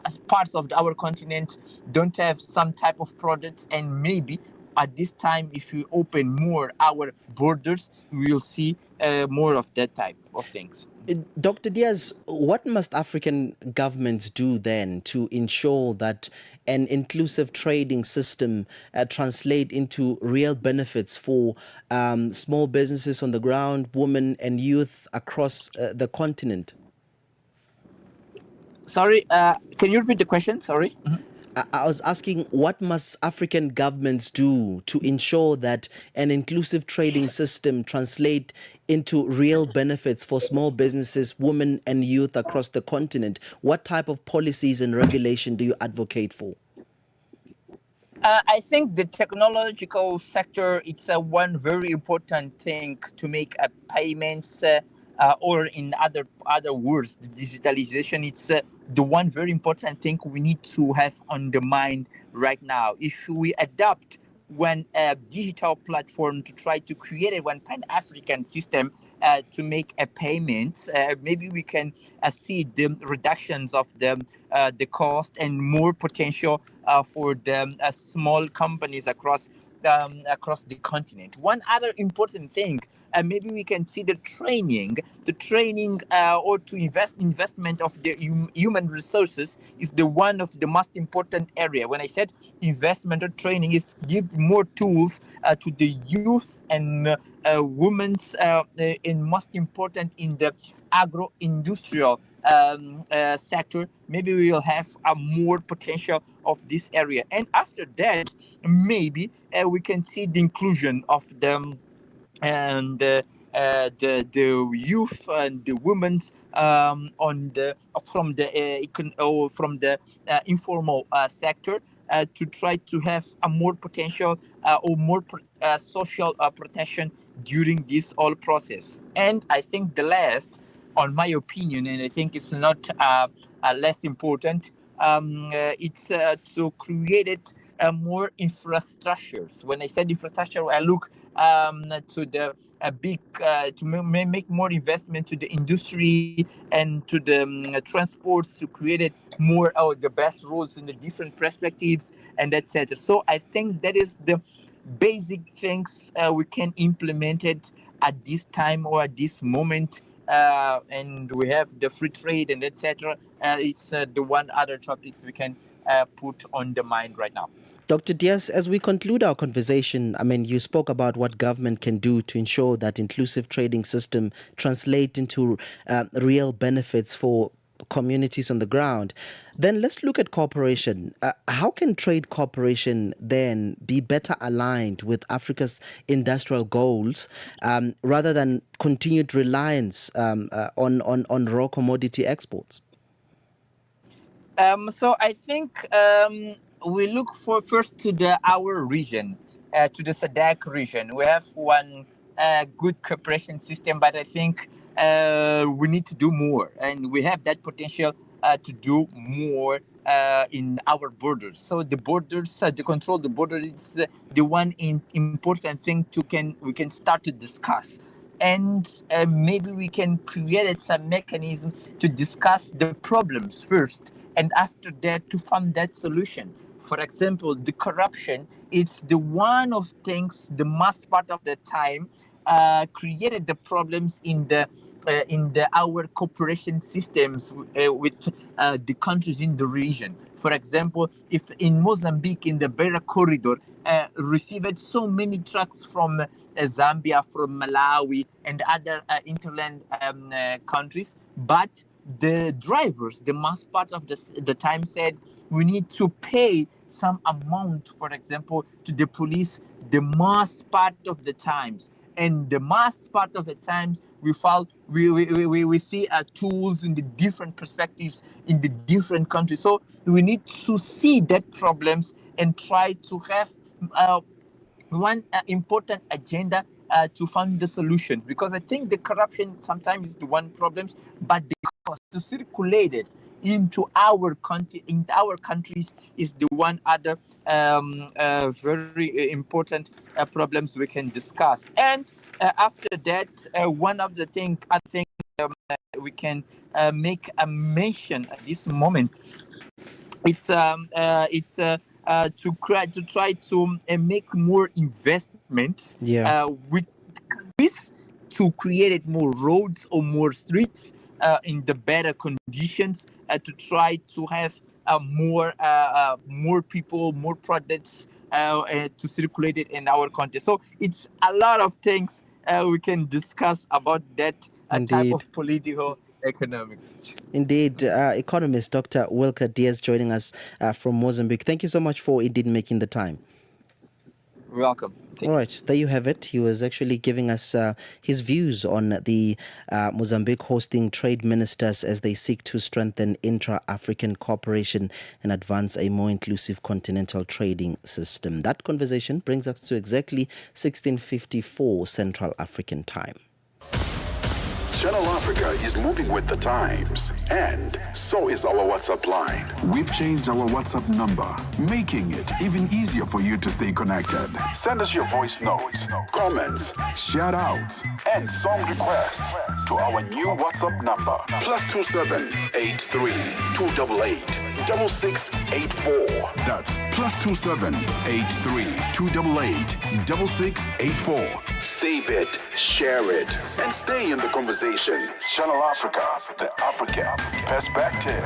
as parts of our continent, don't have some type of products, and maybe at this time, if we open more our borders, we will see more of that type of things.
Dr. Diaz, what must African governments do then to ensure that an inclusive trading system translate into real benefits for small businesses on the ground, women and youth across the continent?
Sorry, can you repeat the question? Sorry. Mm-hmm.
I was asking, what must African governments do to ensure that an inclusive trading system translate into real benefits for small businesses, women and youth across the continent? What type of policies and regulation do you advocate for?
I think the technological sector, it's one very important thing to make payments, or in other words, the digitalization. It's the one very important thing we need to have on the mind right now. If we adopt one digital platform to try to create a one pan-African system to make a payment, maybe we can see the reductions of the cost and more potential for the small companies across the continent. One other important thing, maybe we can see the training or to investment of the human resources is the one of the most important area. When I said investment or training, is give more tools to the youth and women's in most important in the agro-industrial sector. Maybe we will have a more potential of this area, and after that maybe we can see the inclusion of them and the youth and the women on the from the informal sector to try to have a more potential or more social protection during this whole process. And I think the last, on my opinion, and I think it's not less important, it's to create it more infrastructures. When I said infrastructure, I look to the big to make more investment to the industry and to the transports to create it more the best roads in the different perspectives and etc. So I think that is the basic things we can implement it at this time or at this moment. And we have the free trade and etc. It's the one other topics we can put on the mind right now.
Dr. Diaz, as we conclude our conversation, I mean, you spoke about what government can do to ensure that inclusive trading system translate into real benefits for communities on the ground. Then let's look at cooperation. How can trade cooperation then be better aligned with Africa's industrial goals rather than continued reliance on raw commodity exports?
So I think we look for first to our region, to the SADC region. We have one good cooperation system, but I think we need to do more, and we have that potential to do more in our borders. So the borders, to control the border, is the one important thing we can start to discuss. And maybe we can create some mechanism to discuss the problems first, and after that to find that solution. For example, the corruption, it's the one of things the most part of the time created the problems in our cooperation systems with the countries in the region. For example, if in Mozambique in the Beira corridor received so many trucks from Zambia, from Malawi and other interland countries, but the drivers, the most part of the time, said we need to pay some amount, for example, to the police the most part of the times. And the most part of the times we see tools in the different perspectives in the different countries. So we need to see that problems and try to have one important agenda to find the solution, because I think the corruption sometimes is the one problem, but the cost to circulate it into our countries is the one other very important problems we can discuss. And after that, one of the things I think we can make a mention at this moment, it's to try to make more investments with countries to create more roads or more streets in the better conditions to try to have more people, more products to circulate it in our country. So it's a lot of things we can discuss about that type of political economics.
Indeed. Economist Dr. Wilker Diaz joining us from Mozambique. Thank you so much for indeed making the time.
Welcome.
All right, there you have it. He was actually giving us his views on the Mozambique hosting trade ministers as they seek to strengthen intra-African cooperation and advance a more inclusive continental trading system. That conversation brings us to exactly 16:54 Central African time.
Channel Africa is moving with the times, and so is our WhatsApp line. We've changed our WhatsApp number, making it even easier for you to stay connected. Send us your voice notes, comments, shout outs, and song requests to our new WhatsApp number, +27 83 288 6684. That's +27 83 288 6684. Save it, share it, and stay in the conversation. Channel Africa, the African perspective.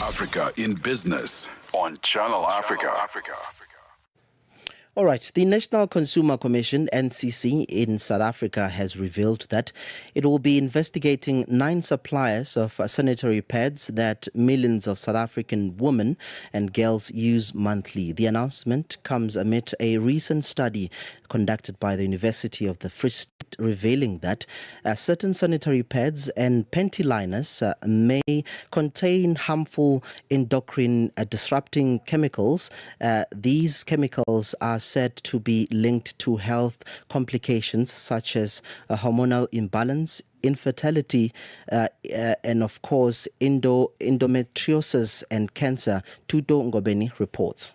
Africa in Business on Channel Africa.
All right, the National Consumer Commission, NCC, in South Africa has revealed that it will be investigating 9 suppliers of sanitary pads that millions of South African women and girls use monthly. The announcement comes amid a recent study conducted by the University of the Free State revealing that certain sanitary pads and panty liners may contain harmful endocrine disrupting chemicals. These chemicals are said to be linked to health complications such as hormonal imbalance, infertility, and of course endometriosis and cancer. Thami Ngubeni reports.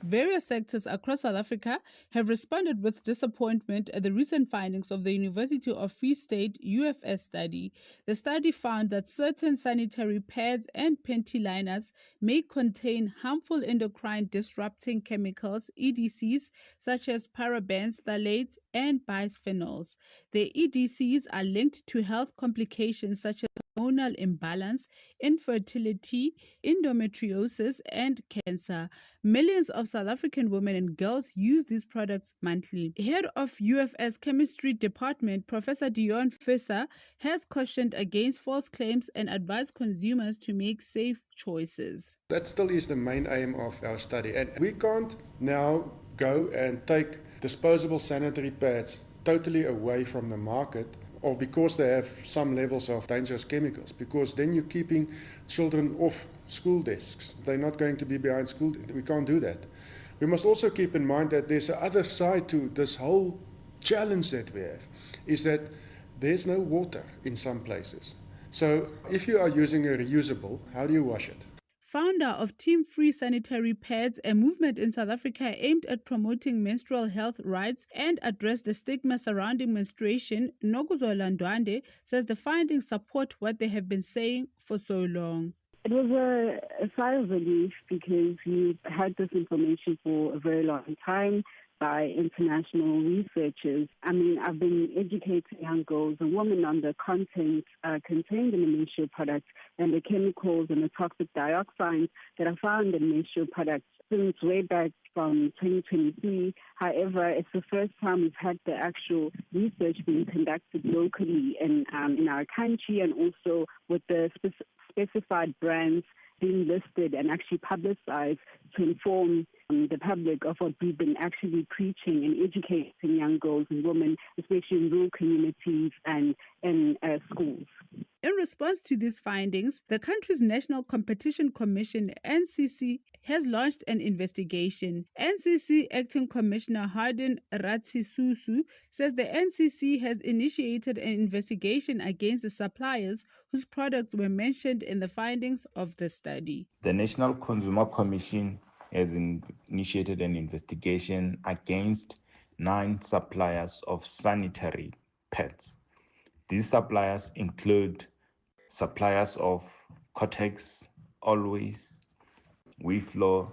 Various sectors across South Africa have responded with disappointment at the recent findings of the University of Free State UFS study. The study found that certain sanitary pads and panty liners may contain harmful endocrine disrupting chemicals, EDCs, such as parabens, phthalates, and bisphenols. The EDCs are linked to health complications such as hormonal imbalance, infertility, endometriosis, and cancer. Millions of South African women and girls use these products monthly. Head of UFS Chemistry Department, Professor Dion Fisser, has cautioned against false claims and advised consumers to make safe choices.
That still is the main aim of our study. And we can't now go and take disposable sanitary pads totally away from the market, or because they have some levels of dangerous chemicals, because then you're keeping children off school desks. They're not going to be behind school. We can't do that. We must also keep in mind that there's another side to this whole challenge that we have, is that there's no water in some places. So if you are using a reusable, how do you wash it?
Founder of Team Free Sanitary Pads, a movement in South Africa aimed at promoting menstrual health rights and address the stigma surrounding menstruation, Nokuzola Ndwande, says the findings support what they have been saying for so long.
It was a sigh of relief because we had this information for a very long time by international researchers. I mean, I've been educating young girls and women on the content contained in the menstrual products and the chemicals and the toxic dioxins that are found in menstrual products since way back from 2023. However, it's the first time we've had the actual research being conducted locally in our country, and also with the specified brands being listed and actually publicized to inform the public of what we've been actually preaching and educating young girls and women, especially in rural communities and in schools.
In response to these findings, the country's National Competition Commission, NCC, has launched an investigation. NCC Acting Commissioner Hardin Ratsisusu says the NCC has initiated an investigation against the suppliers whose products were mentioned in the findings of the study.
The National Consumer Commission has initiated an investigation against 9 suppliers of sanitary pads. These suppliers include suppliers of Cortex, Always, WeFlow,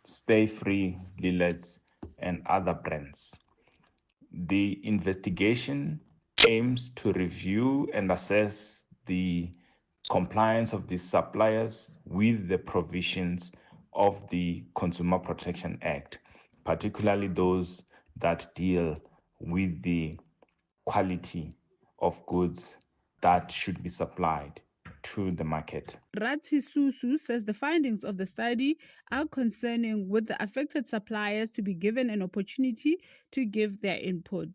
Stay Free, Lillet's, and other brands. The investigation aims to review and assess the compliance of these suppliers with the provisions of the Consumer Protection Act, particularly those that deal with the quality of goods that should be supplied to the market.
Ratsi Susu says the findings of the study are concerning, with the affected suppliers to be given an opportunity to give their input.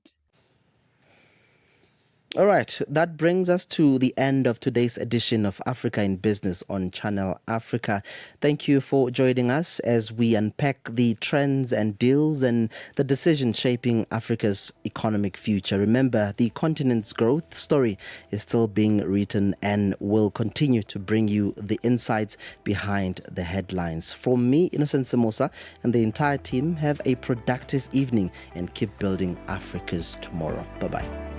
All right, that brings us to the end of today's edition of Africa in Business on Channel Africa. Thank you for joining us as we unpack the trends and deals and the decisions shaping Africa's economic future. Remember, the continent's growth story is still being written and will continue to bring you the insights behind the headlines. From me, Innocent Samosa, and the entire team, have a productive evening and keep building Africa's tomorrow. Bye-bye.